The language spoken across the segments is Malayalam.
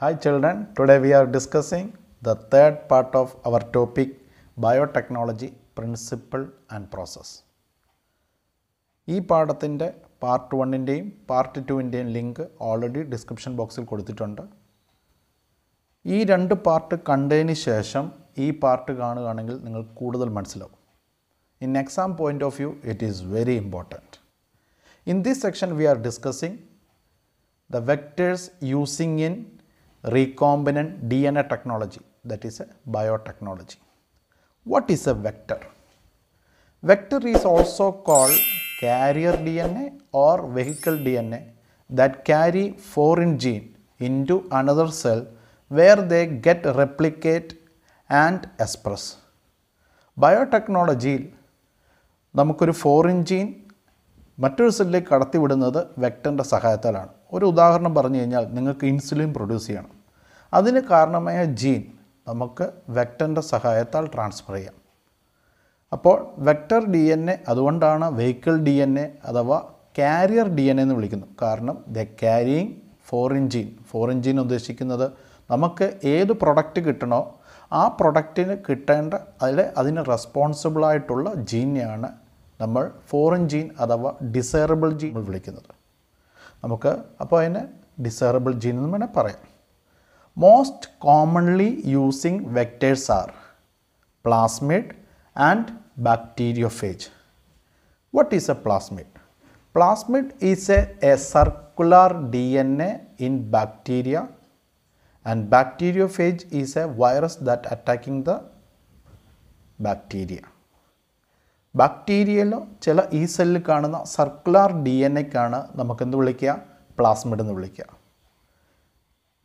Hi children, today we are discussing the third part of our topic biotechnology principle and process. ഈ പാഠത്തിൻ്റെ പാർട്ട് 1ൻ്റെയും പാർട്ട് 2ൻ്റെയും ലിങ്ക് ഓൾറെഡി ഡിസ്ക്രിപ്ഷൻ ബോക്സിൽ കൊടുത്തിട്ടുണ്ട്. ഈ രണ്ട് പാർട്ട് കണ്ടതിന് ശേഷം ഈ പാർട്ട് കാണുകയാണെങ്കിൽ നിങ്ങൾക്ക് കൂടുതൽ മനസ്സിലാവും. In exam point of view, it is very important. In this section we are discussing the vectors using in recombinant DNA technology, that is a biotechnology. What is a vector? Vector is also called carrier DNA or vehicle DNA that carry foreign gene into another cell where they get replicate and express. ബയോടെക്നോളജിയിൽ നമുക്കൊരു ഫോറിൻ ജീൻ മറ്റൊരു സെല്ലിലേക്ക് കടത്തിവിടുന്നത് വെക്ടറിൻ്റെ സഹായത്താലാണ്. ഒരു ഉദാഹരണം പറഞ്ഞു കഴിഞ്ഞാൽ നിങ്ങൾക്ക് ഇൻസുലിൻ പ്രൊഡ്യൂസ് ചെയ്യണം. അതിന് കാരണമായ ജീൻ നമുക്ക് വെക്ടറിൻ്റെ സഹായത്താൽ ട്രാൻസ്ഫർ ചെയ്യാം. അപ്പോൾ വെക്ടർ ഡി എൻ എ അതുകൊണ്ടാണ് വെഹിക്കിൾ ഡി എൻ എ അഥവാ കാരിയർ ഡി എൻ എ എന്ന് വിളിക്കുന്നു. കാരണം the carrying foreign gene. Foreign gene ഉദ്ദേശിക്കുന്നത് നമുക്ക് ഏത് പ്രൊഡക്റ്റ് കിട്ടണോ ആ പ്രൊഡക്റ്റിന് കിട്ടേണ്ട അതിന് റെസ്പോൺസിബിളായിട്ടുള്ള ജീനെയാണ് നമ്മൾ ഫോറിൻ ജീൻ അഥവാ ഡിസൈറബിൾ ജീൻ വിളിക്കുന്നത്. നമുക്ക് അപ്പോൾ അതിനെ ഡിസൈറബിൾ ജീൻ എന്ന് വേണേൽ പറയാം. Most commonly using vectors R plasmid and bacteriophage. What is A plasmid? Plasmid is a circular DNA in bacteria, and bacteriophage is a virus that attacking the bacteria. ബാക്ടീരിയയിലോ ചില ഈ സെല്ലിൽ കാണുന്ന സർക്കുലർ ഡി എൻ എക്കാണ് നമുക്കെന്ത് വിളിക്കുക? പ്ലാസ്മിഡ് എന്ന് വിളിക്കുക.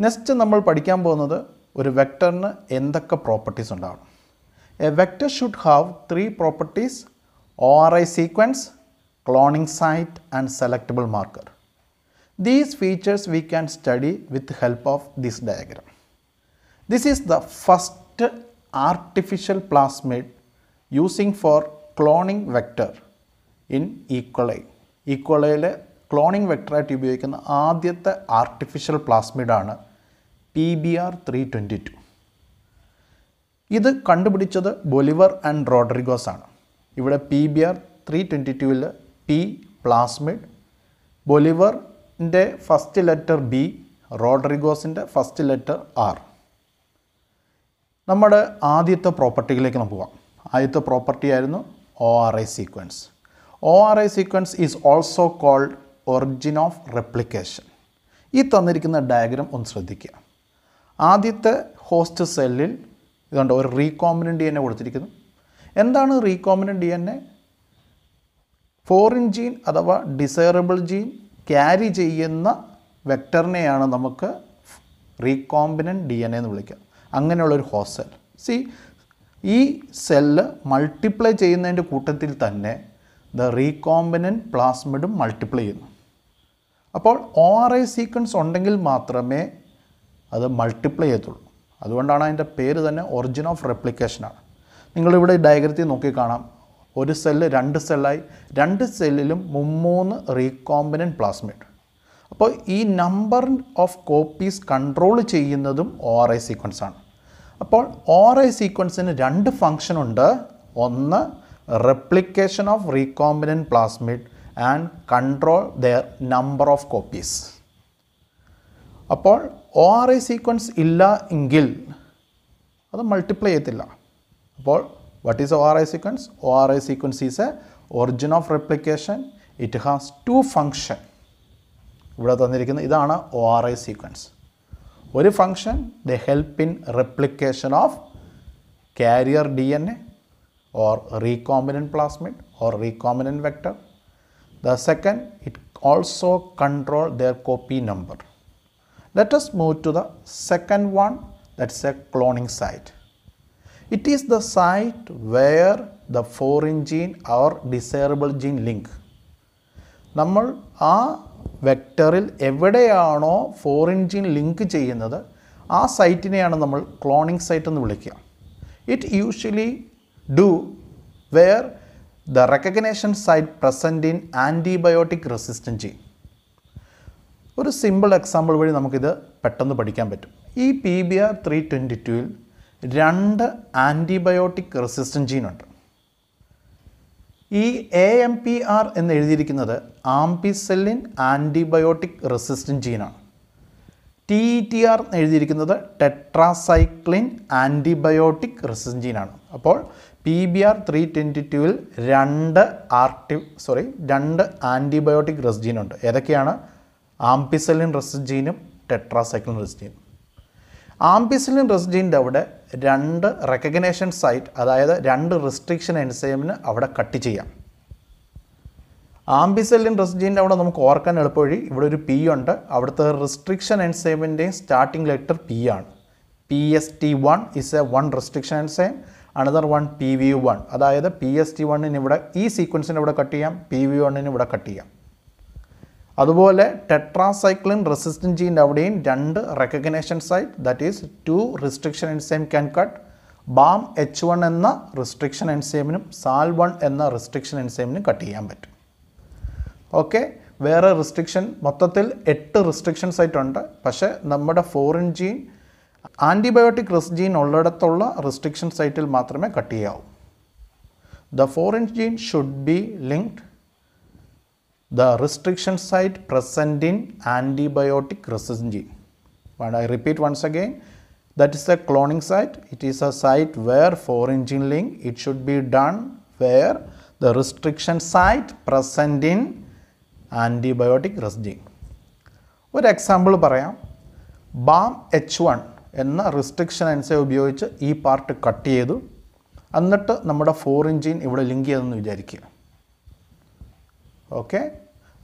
നെക്സ്റ്റ് നമ്മൾ പഠിക്കാൻ പോകുന്നത് ഒരു വെക്ടറിന് എന്തൊക്കെ പ്രോപ്പർട്ടീസ് ഉണ്ടാവണം. A vector should have 3 properties: ORI sequence, cloning site and selectable marker. These features we can study with the help of this diagram. This is the first artificial plasmid using for cloning vector in E. coli. E. coliയിലെ ക്ലോണിംഗ് വെക്ടറായിട്ട് ഉപയോഗിക്കുന്ന ആദ്യത്തെ ആർട്ടിഫിഷ്യൽ പ്ലാസ്മിഡാണ് PBr322. ഇത് കണ്ടുപിടിച്ചത് ബൊലിവർ ആൻഡ് റോഡ്രിഗോസ് ആണ്. ഇവിടെ PBr322ൽ പി പ്ലാസ്മിഡ്, ബൊലിവറിൻ്റെ ഫസ്റ്റ് ലെറ്റർ ബി, റോഡ്രിഗോസിൻ്റെ ഫസ്റ്റ് ലെറ്റർ ആർ. നമ്മുടെ ആദ്യത്തെ പ്രോപ്പർട്ടിയിലേക്ക് നമുക്ക് പോകാം. ആദ്യത്തെ പ്രോപ്പർട്ടി ആയിരുന്നു ORI sequence. ORI sequence is also called origin of replication. ഈ തന്നിരിക്കുന്ന ഡയഗ്രാം ഒന്ന് ശ്രദ്ധിക്കുക. ആദ്യത്തെ ഹോസ്റ്റ് സെല്ലിൽ ഇതുകൊണ്ട് ഒരു റീകോമ്പിനൻ്റ് DNA കൊടുത്തിരിക്കുന്നു. എന്താണ് റീകോമ്പിനൻ്റ് DNA? ഫോറിൻ ജീൻ അഥവാ ഡിസൈറബിൾ ജീൻ ക്യാരി ചെയ്യുന്ന വെക്ടറിനെയാണ് നമുക്ക് റീകോമ്പിനൻ്റ് DNA എന്ന് വിളിക്കുക. അങ്ങനെയുള്ളൊരു ഹോസ്റ്റ് സെൽ. ഈ സെല്ല് മൾട്ടിപ്ലൈ ചെയ്യുന്നതിൻ്റെ കൂട്ടത്തിൽ തന്നെ ദ റീകോമ്പിനൻ്റ് പ്ലാസ്മിഡും മൾട്ടിപ്ലൈ ചെയ്യുന്നു. അപ്പോൾ ORI സീക്വൻസ് ഉണ്ടെങ്കിൽ മാത്രമേ അത് മൾട്ടിപ്ലൈ ചെയ്യത്തുള്ളൂ. അതുകൊണ്ടാണ് അതിൻ്റെ പേര് തന്നെ ഒറിജിൻ ഓഫ് റെപ്ലിക്കേഷനാണ്. നിങ്ങളിവിടെ ഡയഗ്രത്തിൽ നോക്കി കാണാം. ഒരു സെല്ല് 2 സെല്ലായി, 2 സെല്ലിലും 3 റീകോമ്പിനൻ്റ് പ്ലാസ്മിഡ്. അപ്പോൾ ഈ നമ്പർ ഓഫ് കോപ്പീസ് കൺട്രോൾ ചെയ്യുന്നതും ORI സീക്വൻസ് ആണ്. അപ്പോൾ ORI സീക്വൻസിന് 2 ഫങ്ഷൻ ഉണ്ട്. ഒന്ന് replication of recombinant plasmid and control there number of copies. അപ്പോൾ ORI സീക്വൻസ് ഇല്ല എങ്കിൽ അത് മൾട്ടിപ്ലൈ ചെയ്യത്തില്ല. അപ്പോൾ what is ORI sequence? ORI sequence is a origin of replication. It has 2 function. ഇവിടെ തന്നിരിക്കുന്ന ഇതാണ് ORI sequence. ഒരു function they help in replication of carrier DNA or recombinant plasmid or recombinant vector. The second, it also control their copy number. Let us move to the second one, that's a cloning site. It is the site where the foreign gene or desirable gene link. നമ്മൾ ആ വെക്ടറിൽ എവിടെയാണോ ഫോറിൻ ജീൻ ലിങ്ക് ചെയ്യുന്നത് ആ സൈറ്റിനെയാണ് നമ്മൾ ക്ലോണിംഗ് സൈറ്റ് എന്ന് വിളിക്കുക. It usually do where the recognition site present in antibiotic resistant gene. ഒരു സിമ്പിൾ എക്സാമ്പിൾ വഴി നമുക്കിത് പെട്ടെന്ന് പഠിക്കാൻ പറ്റും. ഈ PBr 322-ൽ 2 ആൻറ്റിബയോട്ടിക് റെസിസ്റ്റൻറ്റ് ജീനുണ്ട്. ഈ AMPR എന്ന് എഴുതിയിരിക്കുന്നത് ആംപിസെല്ലിൻ ആൻറ്റിബയോട്ടിക് റെസിസ്റ്റൻറ്റ് ജീനാണ്. TETR എന്ന് എഴുതിയിരിക്കുന്നത് ടെട്രാസൈക്ലിൻ ആൻറ്റിബയോട്ടിക് റെസിസ്റ്റൻറ്റ് ജീനാണ്. അപ്പോൾ PBr 322-ൽ 2 ആൻറ്റിബയോട്ടിക് റെസിസ്റ്റൻറ്റ് ജീനുണ്ട്. ഏതൊക്കെയാണ്? ആംപിസെല്ലിൻ റെസിസ്റ്റൻറ്റ് ജീനും ടെട്രാസൈക്ലിൻ റെസിസ്റ്റൻറ്റ് ജീനും. ആംപിസിലിൻ റെസിസ്റ്റൻറ്റിൻ്റെ അവിടെ 2 റെക്കഗ്നേഷൻ സൈറ്റ്, അതായത് 2 റെസ്ട്രിക്ഷൻ എൻസൈമിന് അവിടെ കട്ട് ചെയ്യാം. ആംപിസിലിൻ റെസിസ്റ്റൻറ്റിൻ്റെ അവിടെ നമുക്ക് ഓർക്കാൻ എളുപ്പവഴി ഇവിടെ ഒരു P ഉണ്ട്. അവിടുത്തെ റെസ്ട്രിക്ഷൻ എൻസൈമിൻ്റെയും സ്റ്റാർട്ടിംഗ് ലെറ്റർ P ആണ്. PST1 is a 1 restriction enzyme, another one PV1. അതായത് PST1-ന് ഇവിടെ ഈ സീക്വൻസിന് ഇവിടെ കട്ട് ചെയ്യാം, PV1-ന് ഇവിടെ കട്ട് ചെയ്യാം. അതുപോലെ ടെട്രാസൈക്ലിൻ റെസിസ്റ്റൻറ്റ് ജീൻ്റെ അവിടെയും 2 recognition site, that is 2 restriction enzyme can cut. BAM-H1 എന്ന റിസ്ട്രിക്ഷൻ എൻസൈമിനും SAL1 എന്ന റിസ്ട്രിക്ഷൻ എൻസൈമിനും കട്ട് ചെയ്യാൻ പറ്റും. ഓക്കെ, വേറെ റിസ്ട്രിക്ഷൻ മൊത്തത്തിൽ 8 റിസ്ട്രിക്ഷൻ സൈറ്റ് ഉണ്ട്. പക്ഷേ നമ്മുടെ foreign gene antibiotic resistant gene ഉള്ളിടത്തുള്ള റിസ്ട്രിക്ഷൻ സൈറ്റിൽ മാത്രമേ കട്ട് ചെയ്യാവൂ. The foreign gene should be linked the restriction site present in antibiotic resistant gene. And I repeat once again, that is a cloning site. It is a site where foreign gene link, it should be done where the restriction site present in antibiotic resistant gene. ഒരു എക്സാമ്പിൾ പറയാം. BAM-H1 എന്ന റിസ്ട്രിക്ഷൻ എൻസൈം ഉപയോഗിച്ച് ഈ പാർട്ട് കട്ട് ചെയ്തു, എന്നിട്ട് നമ്മുടെ ഫോറിൻ ജീൻ ഇവിടെ ലിങ്ക് ചെയ്തെന്ന് വിചാരിക്കുക. ഓക്കെ,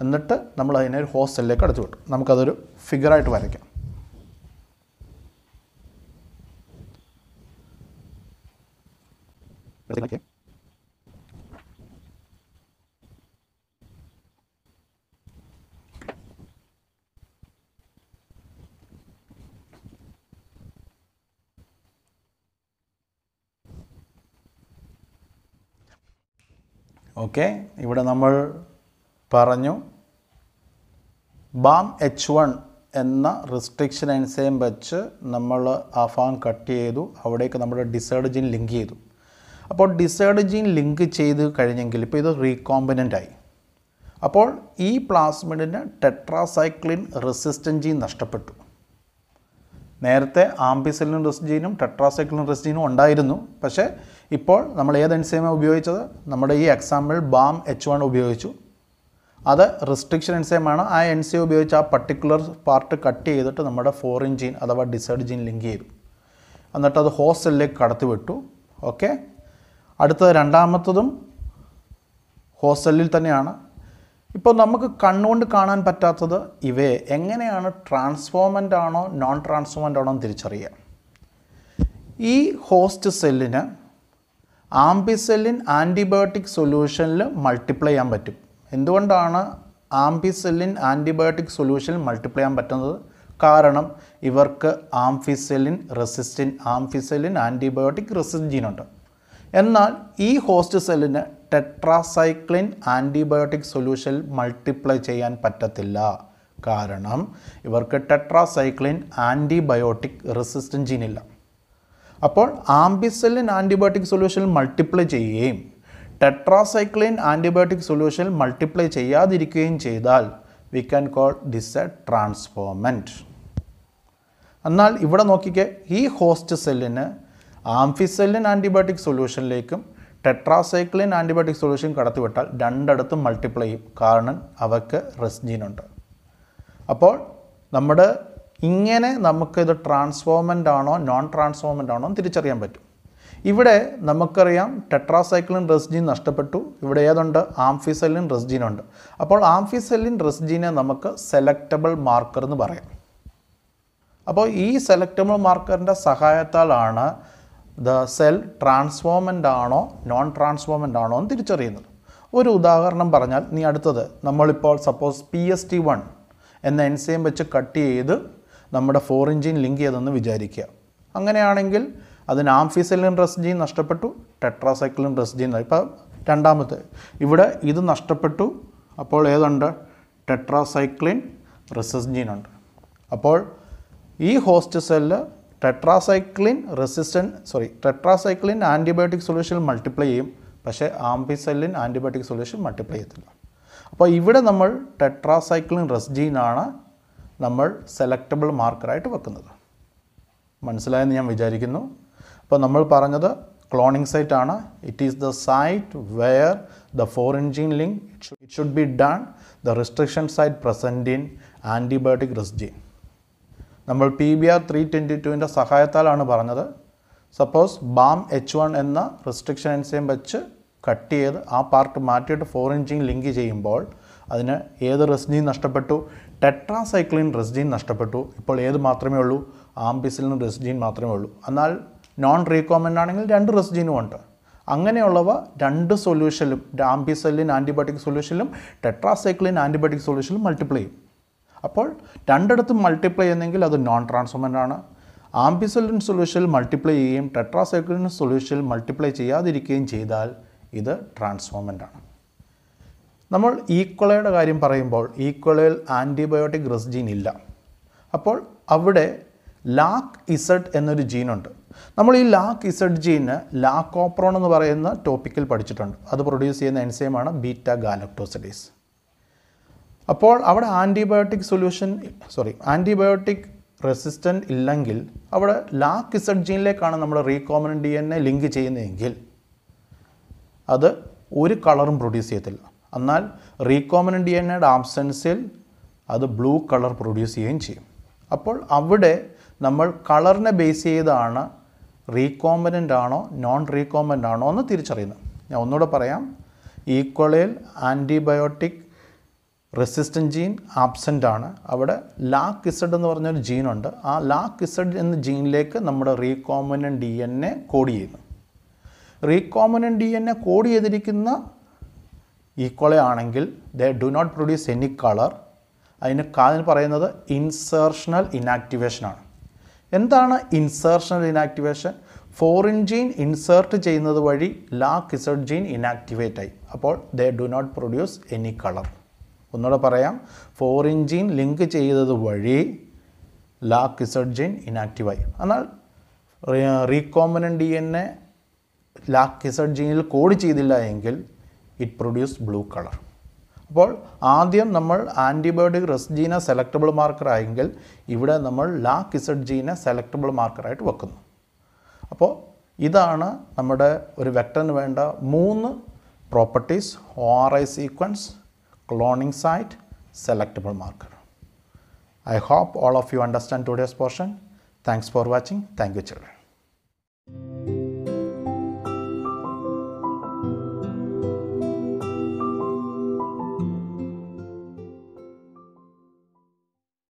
എന്നിട്ട് നമ്മൾ അതിനെ ഒരു ഹോസ്റ്റ് സെല്ലിലേക്ക് അടച്ചു വിട്ടു. നമുക്കതൊരു ഫിഗറായിട്ട് വരയ്ക്കാം. ഓക്കെ, ഇവിടെ നമ്മൾ പറഞ്ഞു BAM-H1 എന്ന റിസ്ട്രിക്ഷൻ എൻസൈം വെച്ച് നമ്മൾ ആ ഭാഗം കട്ട് ചെയ്തു, അവിടേക്ക് നമ്മുടെ ഡിസൈഡ് ജീൻ ലിങ്ക് ചെയ്തു. അപ്പോൾ ഡിസൈഡ് ജീൻ ലിങ്ക് ചെയ്ത് കഴിഞ്ഞെങ്കിൽ ഇപ്പോൾ ഇത് റീകോമ്പിനൻ്റ് ആയി. അപ്പോൾ ഈ പ്ലാസ്മിഡിന് ടെട്രാസൈക്ലിൻ റെസിസ്റ്റൻറ്റ് ജീൻ നഷ്ടപ്പെട്ടു. നേരത്തെ ആംപിസിലിൻ റെസിസ്റ്റൻറ്റ് ജീനും ടെട്രാസൈക്ലിൻ റെസിസ്റ്റൻറ്റ് ജീനും ഉണ്ടായിരുന്നു. പക്ഷേ ഇപ്പോൾ നമ്മൾ ഏത് എൻസൈമാണ് ഉപയോഗിച്ചത്? നമ്മുടെ ഈ എക്സാമ്പിൾ BAM-H1 ഉപയോഗിച്ചു. അത് റിസ്ട്രിക്ഷൻ എൻസൈമാണ്. ആ എൻസൈം ഉപയോഗിച്ച് ആ പർട്ടിക്കുലർ പാർട്ട് കട്ട് ചെയ്തിട്ട് നമ്മുടെ ഫോറിൻ ജീൻ അഥവാ ഡിസൈഡ് ജീൻ ലിങ്ക് ചെയ്തു. എന്നിട്ട് അത് ഹോസ്റ്റ് സെല്ലിലേക്ക് കടത്തി വിട്ടു. ഓക്കെ, അടുത്തത് രണ്ടാമത്തതും ഹോസ്റ്റ് സെല്ലിൽ തന്നെയാണ്. ഇപ്പോൾ നമുക്ക് കണ്ണുകൊണ്ട് കാണാൻ പറ്റാത്തത് ഇവയെ എങ്ങനെയാണ് ട്രാൻസ്ഫോമൻ്റ് ആണോ നോൺ ട്രാൻസ്ഫോമൻ്റ് ആണോ എന്ന് തിരിച്ചറിയാം. ഈ ഹോസ്റ്റ് സെല്ലിന് ആംപിസെല്ലിൻ ആൻറ്റിബയോട്ടിക് സൊല്യൂഷനിൽ മൾട്ടിപ്ലൈ ചെയ്യാൻ പറ്റും. എന്തുകൊണ്ടാണ് ആംപിസെല്ലിൻ ആൻറ്റിബയോട്ടിക് സൊല്യൂഷനിൽ മൾട്ടിപ്ലൈ ചെയ്യാൻ പറ്റുന്നത്? കാരണം ഇവർക്ക് ആംപിസെല്ലിൻ ആൻറ്റിബയോട്ടിക് റെസിസ്റ്റൻറ്റ് ജീനുണ്ട്. എന്നാൽ ഈ ഹോസ്റ്റ് സെല്ലിന് ടെട്രാസൈക്ലിൻ ആൻറ്റിബയോട്ടിക് സൊല്യൂഷനിൽ മൾട്ടിപ്ലൈ ചെയ്യാൻ പറ്റത്തില്ല. കാരണം ഇവർക്ക് ടെട്രാസൈക്ലിൻ ആൻറ്റിബയോട്ടിക് റെസിസ്റ്റൻറ്റ് ജീനില്ല. അപ്പോൾ ആംപിസെല്ലിൻ ആൻറ്റിബയോട്ടിക് സൊല്യൂഷനിൽ മൾട്ടിപ്ലൈ ചെയ്യുകയും ടെട്രാസൈക്ലിൻ ആൻറ്റിബയോട്ടിക് സൊല്യൂഷനിൽ മൾട്ടിപ്ലൈ ചെയ്യാതിരിക്കുകയും ചെയ്താൽ we can call this a transformant. എന്നാൽ ഇവിടെ നോക്കിക്കേ, ഈ ഹോസ്റ്റ് സെല്ലിന് ആംഫിസെല്ലിൻ ആൻറ്റിബയോട്ടിക് സൊല്യൂഷനിലേക്കും ടെട്രാസൈക്ലിൻ ആൻറ്റിബയോട്ടിക് സൊല്യൂഷൻ കടത്തിവിട്ടാൽ രണ്ടിടത്തും മൾട്ടിപ്ലൈ ചെയ്യും. കാരണം അവർക്ക് റെസിസ്റ്റൻറ്റ്. അപ്പോൾ നമ്മുടെ ഇങ്ങനെ നമുക്കിത് ട്രാൻസ്ഫോർമെൻ്റ് ആണോ നോൺ ട്രാൻസ്ഫോർമെൻ്റ് ആണോ എന്ന് തിരിച്ചറിയാൻ പറ്റും. ഇവിടെ നമുക്കറിയാം ടെട്രാസൈക്ലിൻ റെസിസ്റ്റൻറ്റ് നഷ്ടപ്പെട്ടു. ഇവിടെ ഏതുണ്ട്? ആംഫിസെല്ലിൻ റെസിസ്റ്റൻറ്റ് ഉണ്ട്. അപ്പോൾ ആംഫിസെല്ലിൻ റെസിസ്റ്റൻറ്റിനെ നമുക്ക് സെലക്റ്റബിൾ മാർക്കർ എന്ന് പറയാം. അപ്പോൾ ഈ സെലക്റ്റബിൾ മാർക്കറിൻ്റെ സഹായത്താലാണ് ദ സെൽ ട്രാൻസ്ഫോർമെൻ്റ് ആണോ നോൺ ട്രാൻസ്ഫോർമെൻ്റ് ആണോ എന്ന് തിരിച്ചറിയുന്നത്. ഒരു ഉദാഹരണം പറഞ്ഞാൽ, നീ അടുത്തത് നമ്മളിപ്പോൾ സപ്പോസ് PST1 എന്ന എൻസൈം വെച്ച് കട്ട് ചെയ്ത് നമ്മുടെ ഫോറിൻ ജീൻ ലിങ്ക് ചെയ്തെന്ന് വിചാരിക്കുക. അങ്ങനെയാണെങ്കിൽ അതിന് ആംഫിസെല്ലിൻ റെസിസ്റ്റൻറ്റ് നഷ്ടപ്പെട്ടു, ടെട്രാസൈക്ലിൻ റെസിസ്റ്റൻറ്റ്. ഇപ്പോൾ രണ്ടാമത്തെ ഇവിടെ ഇത് നഷ്ടപ്പെട്ടു. അപ്പോൾ ഏതുണ്ട്? ടെട്രാസൈക്ലിൻ റിസസ് ജീൻ ഉണ്ട്. അപ്പോൾ ഈ host cell tetracycline antibiotic solution multiply ചെയ്യും, പക്ഷേ ആംബിസെല്ലിൻ ആൻറ്റിബയോട്ടിക് സൊല്യൂഷൻ മൾട്ടിപ്ലൈ ചെയ്യത്തില്ല. അപ്പോൾ ഇവിടെ നമ്മൾ ടെട്രാസൈക്ലിൻ റെസ് ജീനാണ് നമ്മൾ സെലക്റ്റബിൾ മാർക്കറായിട്ട് വെക്കുന്നത്. മനസ്സിലായെന്ന് ഞാൻ വിചാരിക്കുന്നു. അപ്പോൾ നമ്മൾ പറഞ്ഞത് ക്ലോണിംഗ് സൈറ്റ് ആണ്. It is the site where the foreign gene link it should be done the restriction site present in antibiotic res gene. നമ്മൾ PBR 322ൻ്റെ സഹായത്താലാണ് പറഞ്ഞത്. സപ്പോസ് BAM-H1 എന്ന റിസ്ട്രിക്ഷൻ എൻസൈം വെച്ച് കട്ട് ചെയ്ത് ആ പാർട്ട് മാറ്റിയിട്ട് ഫോറിൻ ജീൻ ലിങ്ക് ചെയ്യുമ്പോൾ അതിന് ഏത് റെസ് ജീൻ നഷ്ടപ്പെട്ടു? ടെട്രാസൈക്ലിൻ റെസ് ജീൻ നഷ്ടപ്പെട്ടു. ഇപ്പോൾ ഏത് മാത്രമേ ഉള്ളൂ? ആംബിസിലിൻ റെസ് ജീൻ മാത്രമേ ഉള്ളൂ. എന്നാൽ നോൺ റീകോമൻ്റ് ആണെങ്കിൽ 2 റെസ് ജീനും ഉണ്ട്. അങ്ങനെയുള്ളവ 2 സൊല്യൂഷനിലും, ആംബിസെല്ലിൻ ആൻറ്റിബയോട്ടിക് സൊല്യൂഷനിലും ടെട്രാസൈക്ലിൻ ആൻറ്റിബയോട്ടിക് സൊല്യൂഷനിലും മൾട്ടിപ്ലൈ ചെയ്യും. അപ്പോൾ 2 ഇടത്തും മൾട്ടിപ്ലൈ ചെയ്യുന്നെങ്കിൽ അത് നോൺ ട്രാൻസ്ഫോമൻ്റ് ആണ്. ആംബിസെല്ലിൻ സൊല്യൂഷനിൽ മൾട്ടിപ്ലൈ ചെയ്യുകയും ടെട്രാസൈക്ലിൻ സൊല്യൂഷനിൽ മൾട്ടിപ്ലൈ ചെയ്യാതിരിക്കുകയും ചെയ്താൽ ഇത് ട്രാൻസ്ഫോമൻ്റ് ആണ്. നമ്മൾ ഈക്വലയുടെ കാര്യം പറയുമ്പോൾ ഈക്വലയിൽ ആൻറ്റിബയോട്ടിക് റെസ് ജീൻ ഇല്ല. അപ്പോൾ അവിടെ LAC-Z എന്നൊരു ജീനുണ്ട്. നമ്മൾ ഈ LAC-Z ജീന് ലാക്കോപ്രോൺ എന്ന് പറയുന്ന ടോപ്പിക്കിൽ പഠിച്ചിട്ടുണ്ട്. അത് പ്രൊഡ്യൂസ് ചെയ്യുന്ന എൻസൈമാണ് ബീറ്റാ ഗാലക്ടോസിഡേസ്. അപ്പോൾ അവിടെ ആൻറ്റിബയോട്ടിക് റെസിസ്റ്റൻ്റ് ഇല്ലെങ്കിൽ അവിടെ LAC-Z ജീനിലേക്കാണ് നമ്മൾ റീകോമനൻ്റ് DNA ലിങ്ക് ചെയ്യുന്നതെങ്കിൽ അത് ഒരു കളറും പ്രൊഡ്യൂസ് ചെയ്യത്തില്ല. എന്നാൽ റീകോമനൻ്റ് DNAയുടെ ആബ്സെൻസിൽ അത് ബ്ലൂ കളർ പ്രൊഡ്യൂസ് ചെയ്യുകയും ചെയ്യും. അപ്പോൾ അവിടെ നമ്മൾ കളറിനെ ബേസ് ചെയ്താണ് റീകോമനൻ്റ് ആണോ നോൺ റീകോമൻ്റ് ആണോ എന്ന് തിരിച്ചറിയുന്നത്. ഞാൻ ഒന്നുകൂടെ പറയാം. ഈക്വലയിൽ ആൻറ്റിബയോട്ടിക് റെസിസ്റ്റൻറ്റ് ജീൻ ആബ്സെൻ്റ് ആണ്. അവിടെ LAC-Z എന്ന് പറഞ്ഞൊരു ജീനുണ്ട്. ആ LAC-Z എന്ന ജീനിലേക്ക് നമ്മുടെ റീകോമനൻ്റ് DNA കോഡ് ചെയ്യുന്നു. റീകോമനൻ്റ് DNA കോഡ് ചെയ്തിരിക്കുന്ന ഈക്വലെ ആണെങ്കിൽ they do not produce any colour. അതിന് പറയുന്നത് ഇൻസേർഷണൽ ഇനാക്ടിവേഷൻ ആണ്. എന്താണ് insertional inactivation? Foreign gene insert ചെയ്യുന്നത് വഴി LAC-Z ജീൻ ഇനാക്ടിവേറ്റ് ആയി. അപ്പോൾ they do not produce any colour. ഒന്നുകൂടെ പറയാം. ഫോറിൻ ജീൻ ലിങ്ക് ചെയ്തത് വഴി LAC-Z ജീൻ ഇനാക്റ്റീവായി. എന്നാൽ റീകോമനൻ്റ് DNA LAC-Z ജീനിൽ കോഡ് ചെയ്തില്ല എങ്കിൽ ഇറ്റ് പ്രൊഡ്യൂസ് ബ്ലൂ കളർ. അപ്പോൾ ആദ്യം നമ്മൾ ആൻറ്റിബയോട്ടിക് റെസ് ജീനെ സെലക്റ്റബിൾ മാർക്കർ ആയെങ്കിൽ ഇവിടെ നമ്മൾ LAC-Z ജീനെ സെലക്റ്റബിൾ മാർക്കറായിട്ട് വെക്കുന്നു. അപ്പോൾ ഇതാണ് നമ്മുടെ ഒരു വെക്ടറിന് വേണ്ട 3 properties: ORI sequence, cloning site, selectable marker. I hope all of you understand today's portion. Thanks for watching. Thank you, children.